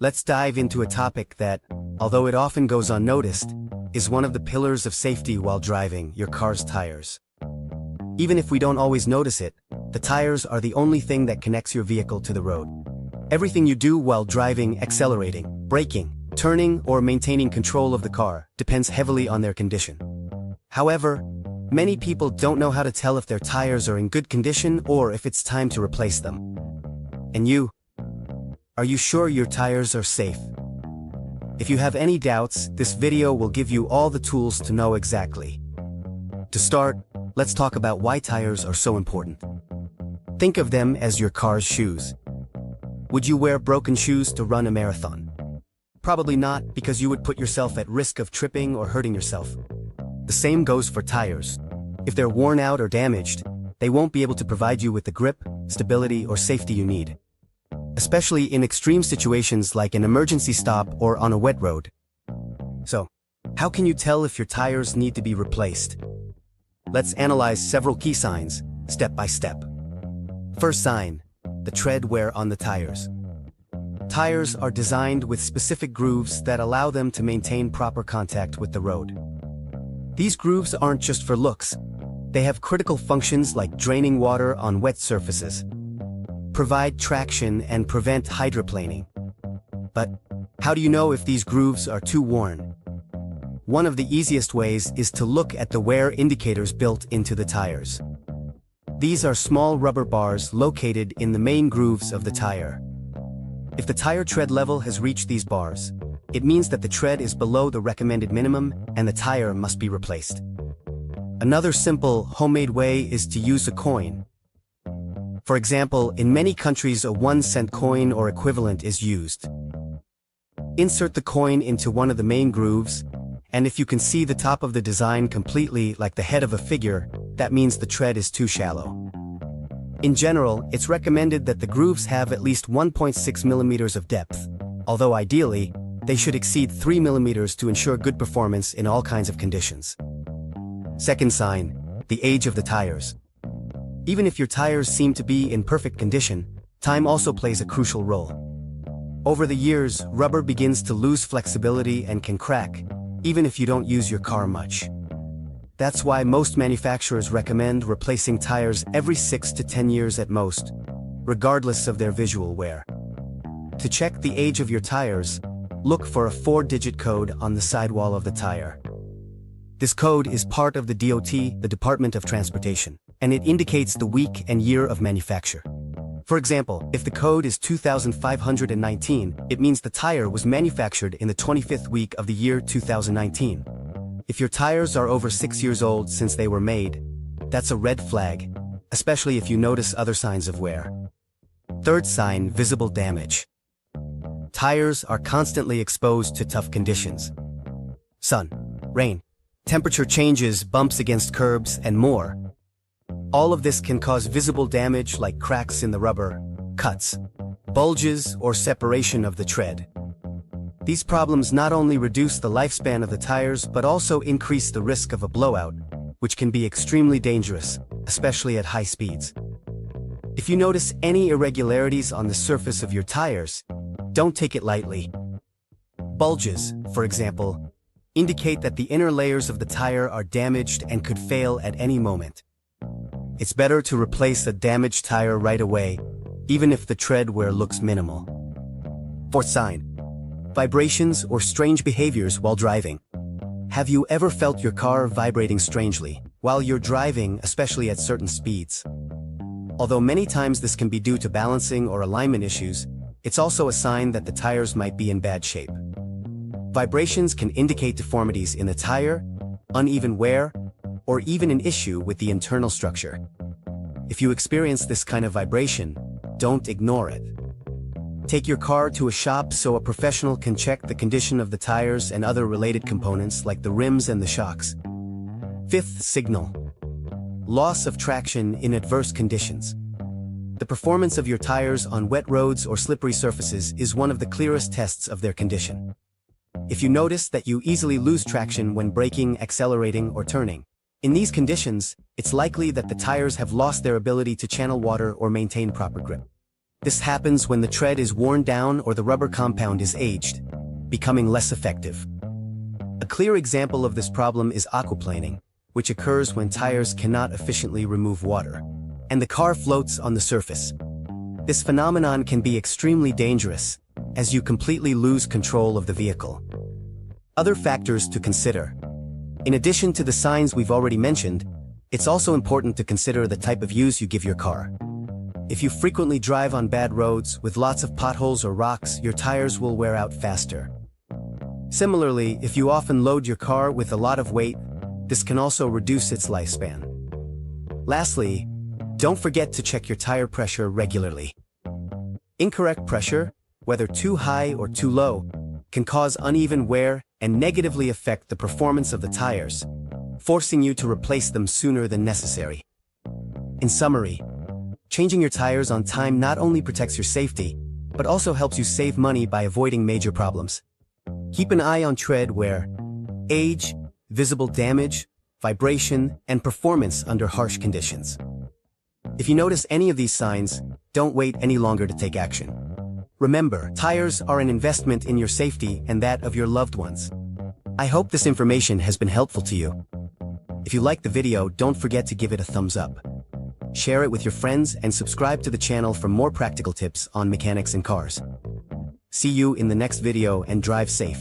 Let's dive into a topic that, although it often goes unnoticed, is one of the pillars of safety while driving: your car's tires. Even if we don't always notice it, the tires are the only thing that connects your vehicle to the road. Everything you do while driving, accelerating, braking, turning, or maintaining control of the car depends heavily on their condition. However, many people don't know how to tell if their tires are in good condition or if it's time to replace them. And you? Are you sure your tires are safe? If you have any doubts, this video will give you all the tools to know exactly. To start, let's talk about why tires are so important. Think of them as your car's shoes. Would you wear broken shoes to run a marathon? Probably not, because you would put yourself at risk of tripping or hurting yourself. The same goes for tires. If they're worn out or damaged, they won't be able to provide you with the grip, stability, or safety you need. Especially in extreme situations like an emergency stop or on a wet road. So, how can you tell if your tires need to be replaced? Let's analyze several key signs, step by step. First sign: the tread wear on the tires. Tires are designed with specific grooves that allow them to maintain proper contact with the road. These grooves aren't just for looks. They have critical functions like draining water on wet surfaces, provide traction, and prevent hydroplaning. But how do you know if these grooves are too worn? One of the easiest ways is to look at the wear indicators built into the tires. These are small rubber bars located in the main grooves of the tire. If the tire tread level has reached these bars, it means that the tread is below the recommended minimum and the tire must be replaced. Another simple, homemade way is to use a coin. For example, in many countries a 1-cent coin or equivalent is used. Insert the coin into one of the main grooves, and if you can see the top of the design completely like the head of a figure, that means the tread is too shallow. In general, it's recommended that the grooves have at least 1.6 millimeters of depth, although ideally, they should exceed 3 millimeters to ensure good performance in all kinds of conditions. Second sign: the age of the tires. Even if your tires seem to be in perfect condition, time also plays a crucial role. Over the years, rubber begins to lose flexibility and can crack, even if you don't use your car much. That's why most manufacturers recommend replacing tires every 6 to 10 years at most, regardless of their visual wear. To check the age of your tires, look for a 4-digit code on the sidewall of the tire. This code is part of the DOT, the Department of Transportation, and it indicates the week and year of manufacture. For example, if the code is 2519, it means the tire was manufactured in the 25th week of the year 2019. If your tires are over 6 years old since they were made, that's a red flag, especially if you notice other signs of wear. Third sign: visible damage. Tires are constantly exposed to tough conditions. Sun, rain, temperature changes, bumps against curbs, and more. All of this can cause visible damage like cracks in the rubber, cuts, bulges, or separation of the tread. These problems not only reduce the lifespan of the tires but also increase the risk of a blowout, which can be extremely dangerous, especially at high speeds. If you notice any irregularities on the surface of your tires, don't take it lightly. Bulges, for example, indicate that the inner layers of the tire are damaged and could fail at any moment. It's better to replace a damaged tire right away, even if the tread wear looks minimal. Fourth sign: vibrations or strange behaviors while driving. Have you ever felt your car vibrating strangely while you're driving, especially at certain speeds? Although many times this can be due to balancing or alignment issues, it's also a sign that the tires might be in bad shape. Vibrations can indicate deformities in the tire, uneven wear, or even an issue with the internal structure. If you experience this kind of vibration, don't ignore it. Take your car to a shop so a professional can check the condition of the tires and other related components like the rims and the shocks. Fifth signal: loss of traction in adverse conditions. The performance of your tires on wet roads or slippery surfaces is one of the clearest tests of their condition. If you notice that you easily lose traction when braking, accelerating, or turning, in these conditions, it's likely that the tires have lost their ability to channel water or maintain proper grip. This happens when the tread is worn down or the rubber compound is aged, becoming less effective. A clear example of this problem is aquaplaning, which occurs when tires cannot efficiently remove water, and the car floats on the surface. This phenomenon can be extremely dangerous, as you completely lose control of the vehicle. Other factors to consider. In addition to the signs we've already mentioned, it's also important to consider the type of use you give your car. If you frequently drive on bad roads with lots of potholes or rocks, your tires will wear out faster. Similarly, if you often load your car with a lot of weight, this can also reduce its lifespan. Lastly, don't forget to check your tire pressure regularly. Incorrect pressure, whether too high or too low, can cause uneven wear and negatively affect the performance of the tires, forcing you to replace them sooner than necessary. In summary, changing your tires on time not only protects your safety, but also helps you save money by avoiding major problems. Keep an eye on tread wear, age, visible damage, vibration, and performance under harsh conditions. If you notice any of these signs, don't wait any longer to take action. Remember, tires are an investment in your safety and that of your loved ones. I hope this information has been helpful to you. If you liked the video, don't forget to give it a thumbs up. Share it with your friends and subscribe to the channel for more practical tips on mechanics and cars. See you in the next video and drive safe.